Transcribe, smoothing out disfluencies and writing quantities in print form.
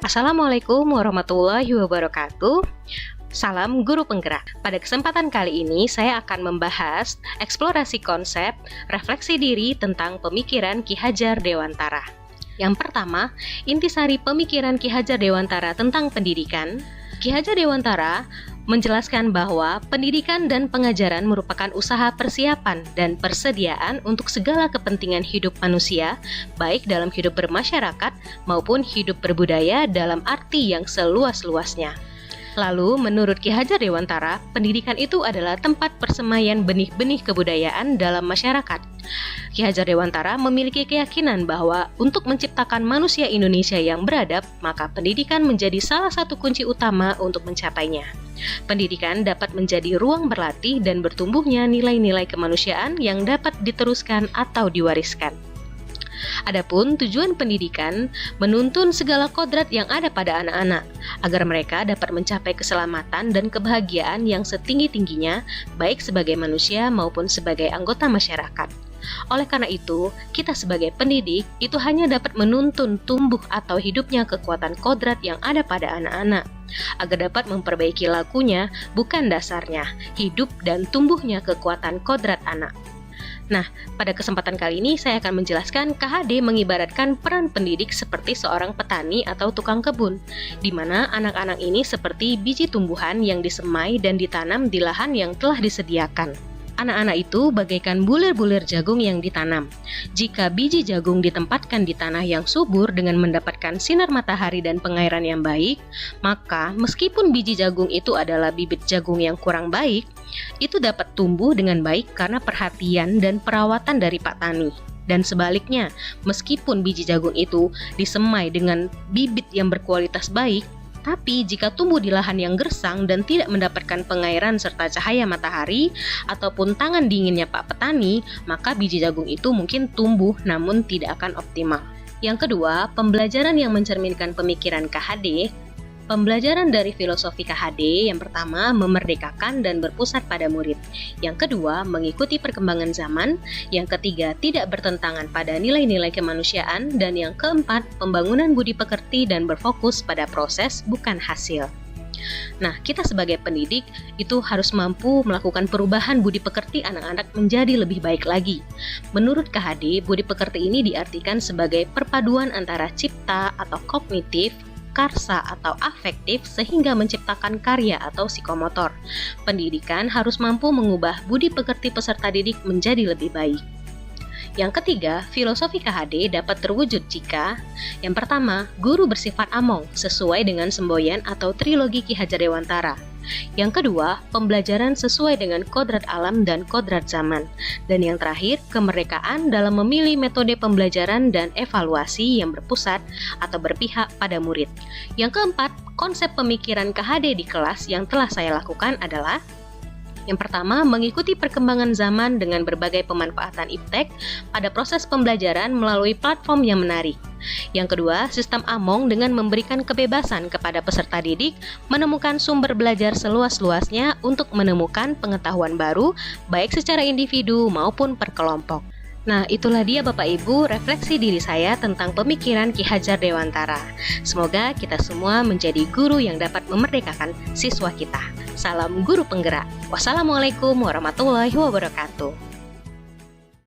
Assalamualaikum warahmatullahi wabarakatuh. Salam guru penggerak. Pada kesempatan kali ini saya akan membahas eksplorasi konsep refleksi diri tentang pemikiran Ki Hajar Dewantara. Yang pertama, intisari pemikiran Ki Hajar Dewantara tentang pendidikan. Ki Hajar Dewantara menjelaskan bahwa pendidikan dan pengajaran merupakan usaha persiapan dan persediaan untuk segala kepentingan hidup manusia, baik dalam hidup bermasyarakat maupun hidup berbudaya dalam arti yang seluas-luasnya. Lalu, menurut Ki Hajar Dewantara, pendidikan itu adalah tempat persemaian benih-benih kebudayaan dalam masyarakat. Ki Hajar Dewantara memiliki keyakinan bahwa untuk menciptakan manusia Indonesia yang beradab, maka pendidikan menjadi salah satu kunci utama untuk mencapainya. Pendidikan dapat menjadi ruang berlatih dan bertumbuhnya nilai-nilai kemanusiaan yang dapat diteruskan atau diwariskan. Adapun tujuan pendidikan menuntun segala kodrat yang ada pada anak-anak agar mereka dapat mencapai keselamatan dan kebahagiaan yang setinggi-tingginya baik sebagai manusia maupun sebagai anggota masyarakat. Oleh karena itu, kita sebagai pendidik itu hanya dapat menuntun tumbuh atau hidupnya kekuatan kodrat yang ada pada anak-anak agar dapat memperbaiki lakunya, bukan dasarnya, hidup dan tumbuhnya kekuatan kodrat anak. Nah, pada kesempatan kali ini saya akan menjelaskan KHD mengibaratkan peran pendidik seperti seorang petani atau tukang kebun, di mana anak-anak ini seperti biji tumbuhan yang disemai dan ditanam di lahan yang telah disediakan. Anak-anak itu bagaikan bulir-bulir jagung yang ditanam. Jika biji jagung ditempatkan di tanah yang subur dengan mendapatkan sinar matahari dan pengairan yang baik, maka meskipun biji jagung itu adalah bibit jagung yang kurang baik, itu dapat tumbuh dengan baik karena perhatian dan perawatan dari Pak Tani. Dan sebaliknya, meskipun biji jagung itu disemai dengan bibit yang berkualitas baik, tapi jika tumbuh di lahan yang gersang dan tidak mendapatkan pengairan serta cahaya matahari ataupun tangan dinginnya Pak Petani, maka biji jagung itu mungkin tumbuh namun tidak akan optimal. Yang kedua, pembelajaran yang mencerminkan pemikiran KHD. Pembelajaran dari filosofi KHD yang pertama memerdekakan dan berpusat pada murid. Yang kedua, mengikuti perkembangan zaman. Yang ketiga, tidak bertentangan pada nilai-nilai kemanusiaan. Dan yang keempat, pembangunan budi pekerti dan berfokus pada proses bukan hasil. Nah, kita sebagai pendidik itu harus mampu melakukan perubahan budi pekerti anak-anak menjadi lebih baik lagi. Menurut KHD, budi pekerti ini diartikan sebagai perpaduan antara cipta atau kognitif, karsa atau afektif sehingga menciptakan karya atau psikomotor. Pendidikan harus mampu mengubah budi pekerti peserta didik menjadi lebih baik. Yang ketiga, filosofi KHD dapat terwujud jika yang pertama, guru bersifat among sesuai dengan semboyan atau trilogi Ki Hajar Dewantara. Yang kedua, pembelajaran sesuai dengan kodrat alam dan kodrat zaman. Dan yang terakhir, kemerdekaan dalam memilih metode pembelajaran dan evaluasi yang berpusat atau berpihak pada murid. Yang keempat, konsep pemikiran KHD di kelas yang telah saya lakukan adalah yang pertama, mengikuti perkembangan zaman dengan berbagai pemanfaatan iptek pada proses pembelajaran melalui platform yang menarik. Yang kedua, sistem Among dengan memberikan kebebasan kepada peserta didik menemukan sumber belajar seluas-luasnya untuk menemukan pengetahuan baru, baik secara individu maupun per kelompok. Nah, itulah dia Bapak Ibu refleksi diri saya tentang pemikiran Ki Hajar Dewantara. Semoga kita semua menjadi guru yang dapat memerdekakan siswa kita. Salam guru penggerak. Wassalamualaikum warahmatullahi wabarakatuh.